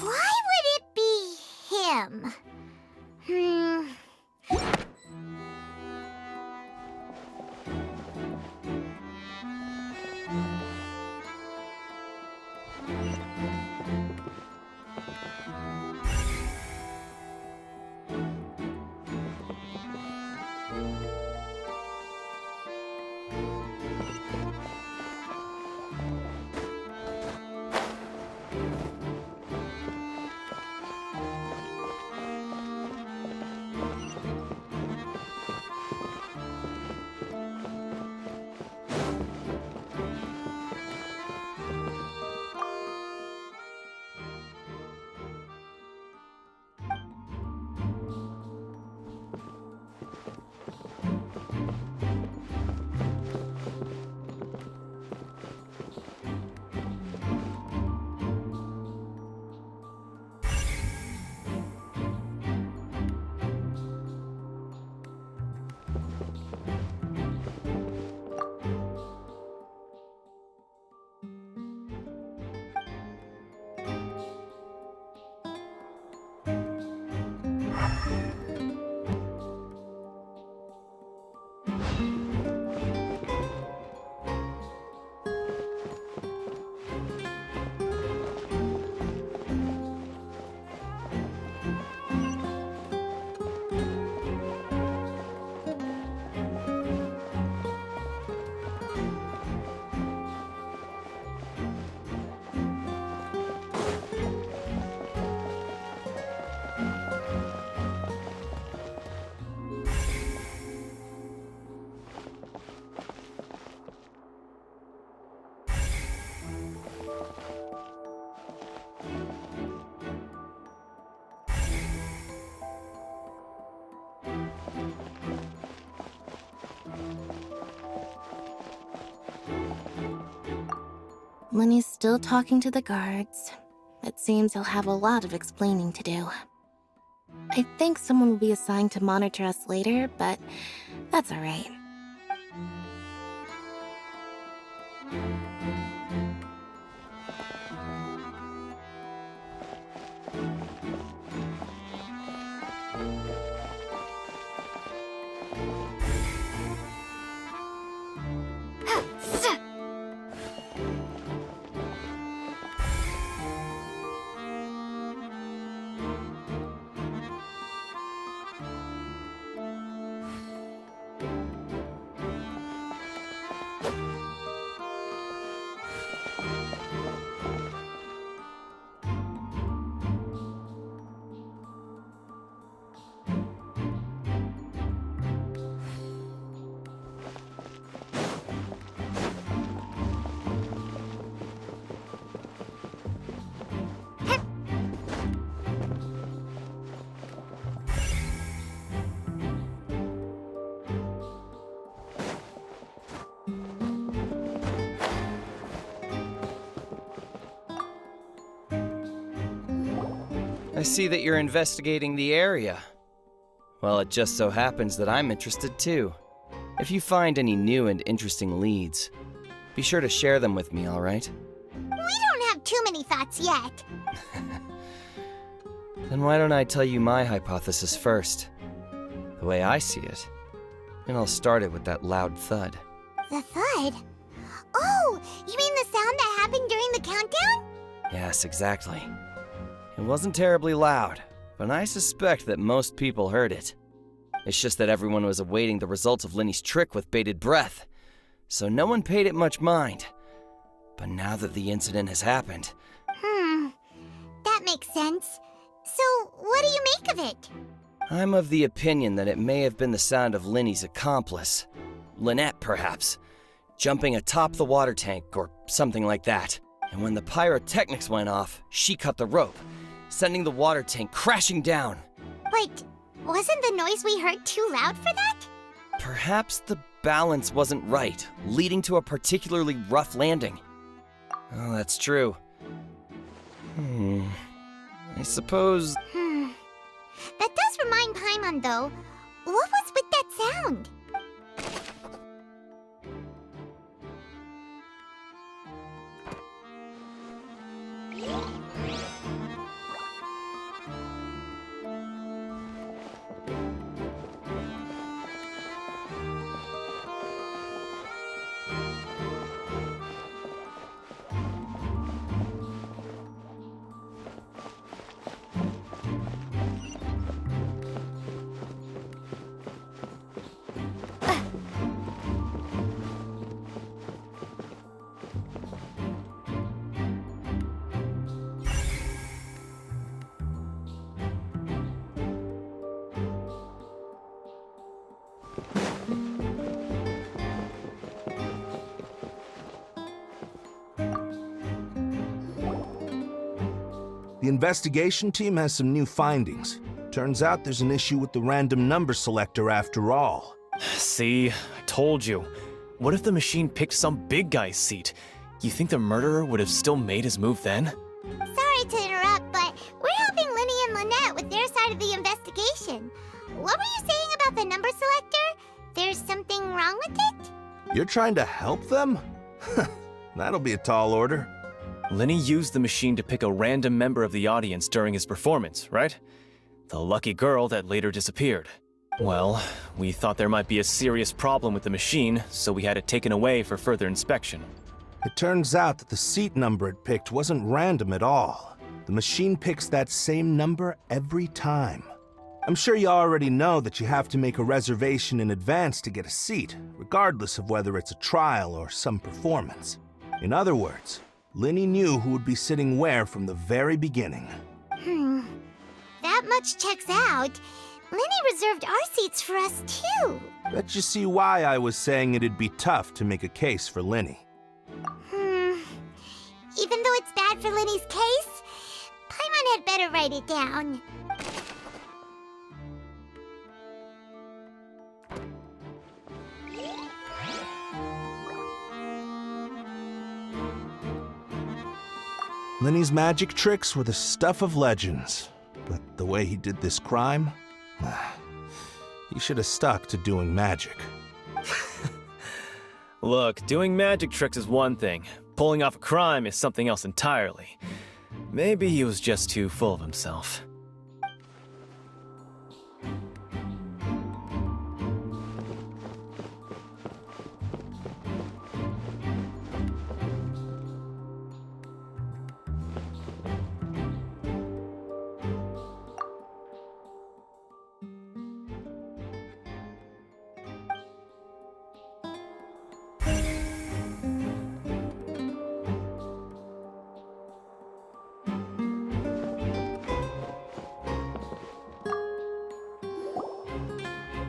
Why would it be him? Lenny's still talking to the guards. It seems he'll have a lot of explaining to do. I think someone will be assigned to monitor us later, but that's alright. I see that you're investigating the area. Well, it just so happens that I'm interested too. If you find any new and interesting leads, be sure to share them with me, all right? We don't have too many thoughts yet. Then why don't I tell you my hypothesis first? The way I see it. And I'll start it with that loud thud. The thud? Oh, you mean the sound that happened during the countdown? Yes, exactly. It wasn't terribly loud, but I suspect that most people heard it. It's just that everyone was awaiting the results of Lenny's trick with bated breath, so no one paid it much mind. But now that the incident has happened... That makes sense. So, what do you make of it? I'm of the opinion that it may have been the sound of Lenny's accomplice, Lynette perhaps, jumping atop the water tank or something like that. And when the pyrotechnics went off, she cut the rope, sending the water tank crashing down. But wasn't the noise we heard too loud for that? Perhaps the balance wasn't right, leading to a particularly rough landing. Oh, that's true. I suppose... That does remind Paimon, though. What was with that sound? The investigation team has some new findings. Turns out there's an issue with the random number selector after all. See, I told you. What if the machine picked some big guy's seat? You think the murderer would have still made his move then? Sorry to interrupt, but we're helping Linny and Lynette with their side of the investigation. What were you saying about the number selector? There's something wrong with it? You're trying to help them? That'll be a tall order. Linny used the machine to pick a random member of the audience during his performance, right? The lucky girl that later disappeared. Well, we thought there might be a serious problem with the machine, so we had it taken away for further inspection. It turns out that the seat number it picked wasn't random at all. The machine picks that same number every time. I'm sure you already know that you have to make a reservation in advance to get a seat, regardless of whether it's a trial or some performance. In other words, Linny knew who would be sitting where from the very beginning. That much checks out. Linny reserved our seats for us, too. Bet you see why I was saying it'd be tough to make a case for Linny. Even though it's bad for Linny's case, Paimon had better write it down. Linny's magic tricks were the stuff of legends, but the way he did this crime, he should have stuck to doing magic. Look, doing magic tricks is one thing. Pulling off a crime is something else entirely. Maybe he was just too full of himself.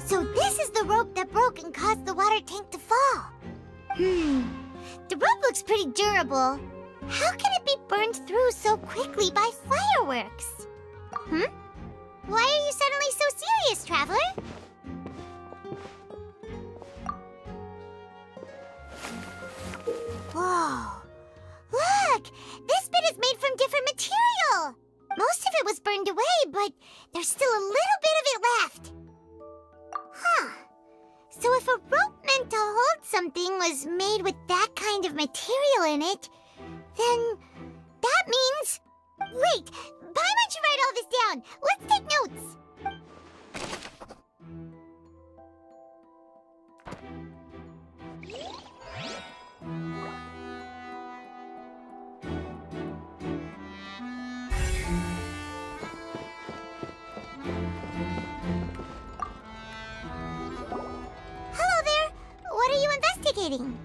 So this is the rope that broke and caused the water tank to fall. The rope looks pretty durable. How can it be burned through so quickly by fireworks? Why are you suddenly so serious, Traveler? Whoa. Look! This bit is made from different material! Most of it was burned away, but there's still a little bit of it left. So if a rope meant to hold something was made with that kind of material in it, then that means... Wait! Paimon should write all this down! Let's take notes! Hello there! What are you investigating?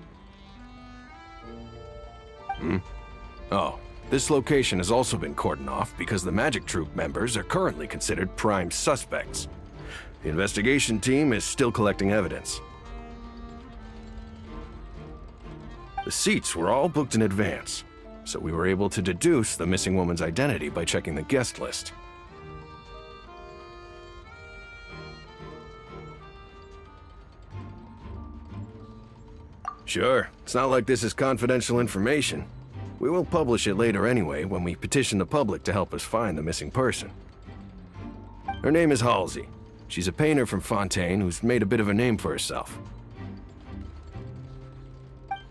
Oh, this location has also been cordoned off because the Magic Troupe members are currently considered prime suspects. The investigation team is still collecting evidence. The seats were all booked in advance, so we were able to deduce the missing woman's identity by checking the guest list. Sure, it's not like this is confidential information. We will publish it later anyway when we petition the public to help us find the missing person. Her name is Halsey. She's a painter from Fontaine who's made a bit of a name for herself.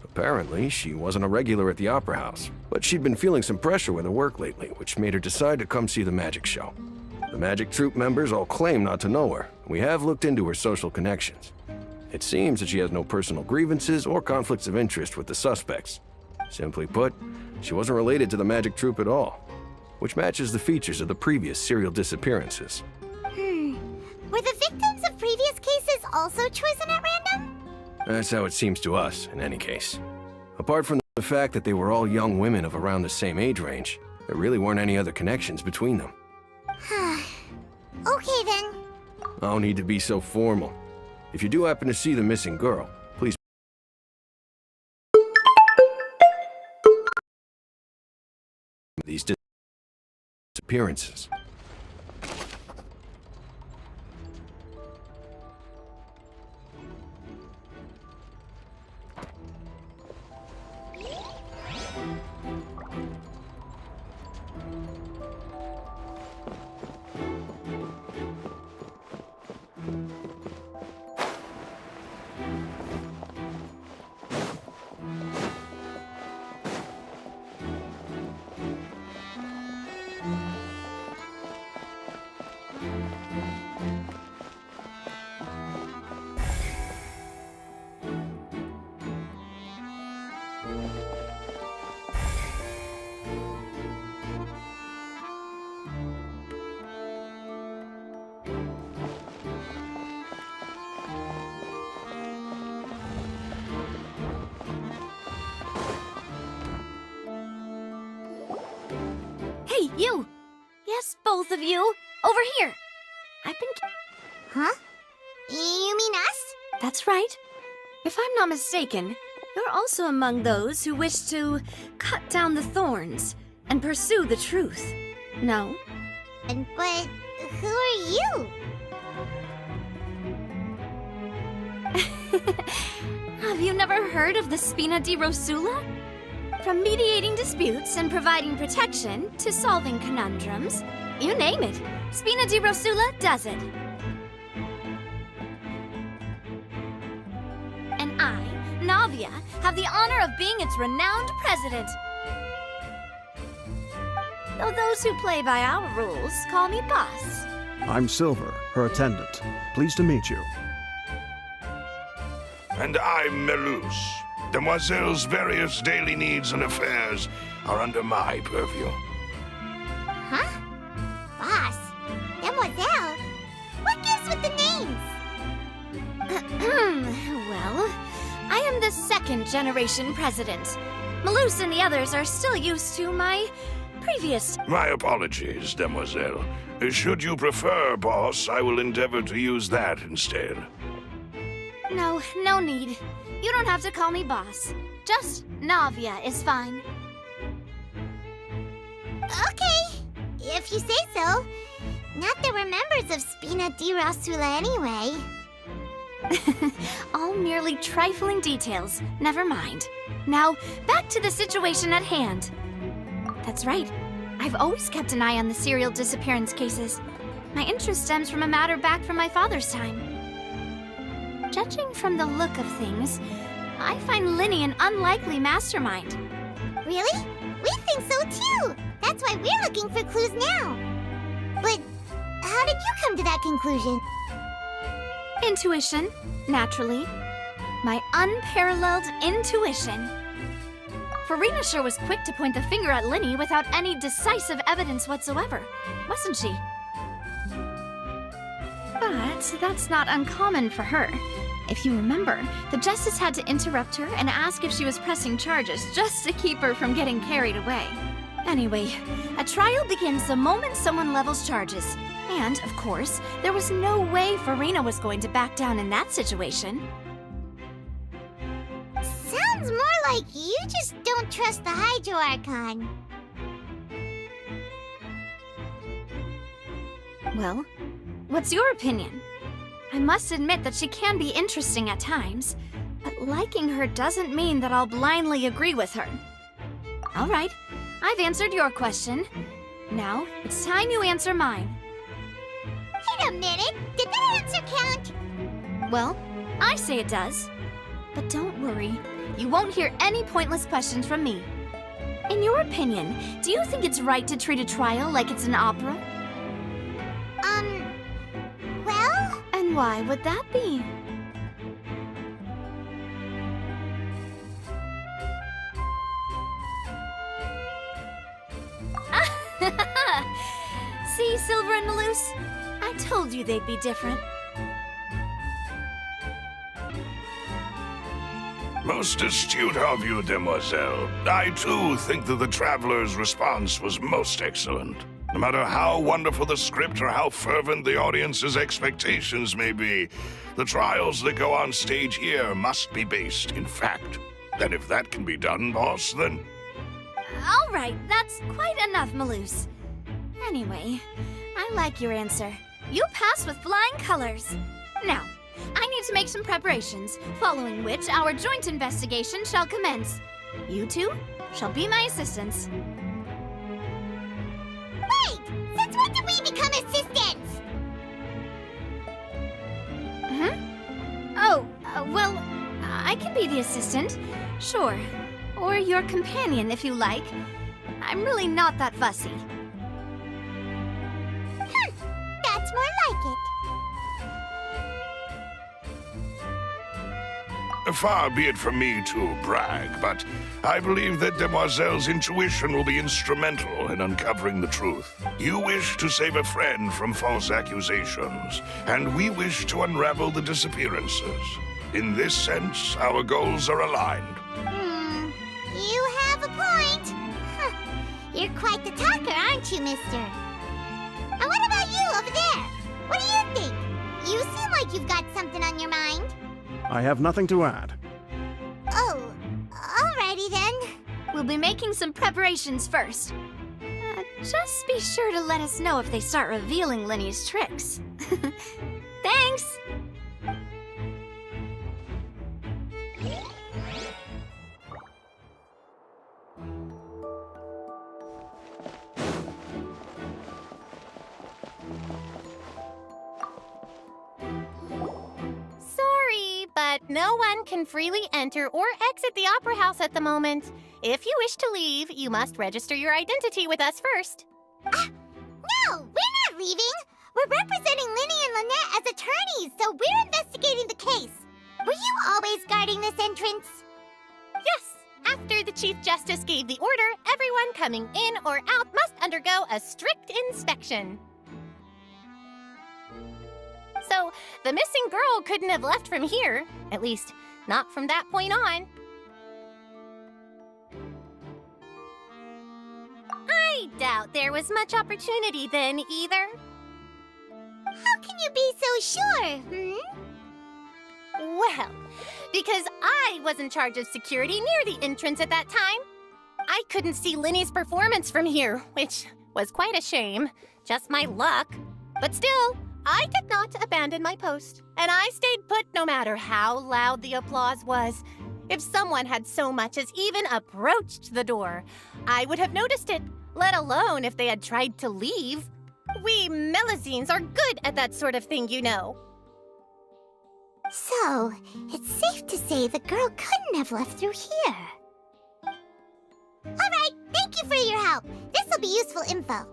Apparently, she wasn't a regular at the Opera House, but she'd been feeling some pressure with her work lately, which made her decide to come see the magic show. The Magic Troupe members all claim not to know her. We have looked into her social connections. It seems that she has no personal grievances or conflicts of interest with the suspects. Simply put, she wasn't related to the Magic Troupe at all, which matches the features of the previous serial disappearances. Were the victims of previous cases also chosen at random? That's how it seems to us, in any case. Apart from the fact that they were all young women of around the same age range, there really weren't any other connections between them. Okay then. No need to be so formal. If you do happen to see the missing girl, please these appearances. Hey, you! Yes, both of you! Over here! I've been... Huh? You mean us? That's right. If I'm not mistaken, you're also among those who wish to cut down the thorns and pursue the truth. No? But who are you? Have you never heard of the Spina di Rosula? From mediating disputes and providing protection to solving conundrums, you name it, Spina di Rosula does it. And I, Navia, have the honor of being its renowned president. Though those who play by our rules call me boss. I'm Silver, her attendant. Pleased to meet you. And I'm Melus. Demoiselle's various daily needs and affairs are under my purview. Huh? Boss? Demoiselle? What gives with the names? Well, I am the second generation president. Melus and the others are still used to my previous... My apologies, Demoiselle. Should you prefer, boss, I will endeavor to use that instead. No, no need. You don't have to call me boss. Just Navia is fine. Okay, if you say so. Not that we're members of Spina di Rosula anyway. All merely trifling details. Never mind. Now, back to the situation at hand. That's right. I've always kept an eye on the serial disappearance cases. My interest stems from a matter back from my father's time. Judging from the look of things, I find Linny an unlikely mastermind. Really? We think so too! That's why we're looking for clues now. But how did you come to that conclusion? Intuition, naturally. My unparalleled intuition. Farina sure was quick to point the finger at Linny without any decisive evidence whatsoever, wasn't she? But that's not uncommon for her. If you remember, the Justice had to interrupt her and ask if she was pressing charges just to keep her from getting carried away. Anyway, a trial begins the moment someone levels charges. And, of course, there was no way Farina was going to back down in that situation. Sounds more like you just don't trust the Hydro Archon. Well, what's your opinion? I must admit that she can be interesting at times, but liking her doesn't mean that I'll blindly agree with her. All right, I've answered your question. Now, it's time you answer mine. Wait a minute, did that answer count? Well, I say it does. But don't worry, you won't hear any pointless questions from me. In your opinion, do you think it's right to treat a trial like it's an opera? Well? And why would that be? See, Silver and Melus? I told you they'd be different. Most astute of you, Demoiselle. I, too, think that the Traveler's response was most excellent. No matter how wonderful the script or how fervent the audience's expectations may be, the trials that go on stage here must be based in fact. And if that can be done, boss, then... All right, that's quite enough, Melus. Anyway, I like your answer. You passed with flying colors. Now, I need to make some preparations, following which our joint investigation shall commence. You two shall be my assistants. Wait! Since when did we become assistants? Oh, well, I can be the assistant, sure. Or your companion, if you like. I'm really not that fussy. That's more like it. Far be it from me to brag, but I believe that Demoiselle's intuition will be instrumental in uncovering the truth. You wish to save a friend from false accusations, and we wish to unravel the disappearances. In this sense, our goals are aligned. You have a point. Huh. You're quite the talker, aren't you, mister? And what about you over there? What do you think? You seem like you've got something on your mind. I have nothing to add. Oh, alrighty then. We'll be making some preparations first. Just be sure to let us know if they start revealing Lenny's tricks. Thanks! Sorry, but no one can freely enter or exit the Opera House at the moment. If you wish to leave, you must register your identity with us first. No, we're not leaving. We're representing Linny and Lynette as attorneys, so we're investigating the case. Were you always guarding this entrance? Yes, after the Chief Justice gave the order, everyone coming in or out must undergo a strict inspection. So, the missing girl couldn't have left from here. At least, not from that point on. I doubt there was much opportunity then, either. How can you be so sure, Well, because I was in charge of security near the entrance at that time. I couldn't see Linny's performance from here, which was quite a shame. Just my luck. But still, I did not abandon my post, and I stayed put no matter how loud the applause was. If someone had so much as even approached the door, I would have noticed it, let alone if they had tried to leave. We Melusines are good at that sort of thing, you know. So, it's safe to say the girl couldn't have left through here. Alright, thank you for your help. This will be useful info.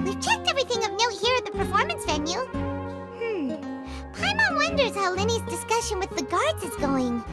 We've checked everything of note here at the performance venue. Paimon wonders how Linny's discussion with the guards is going.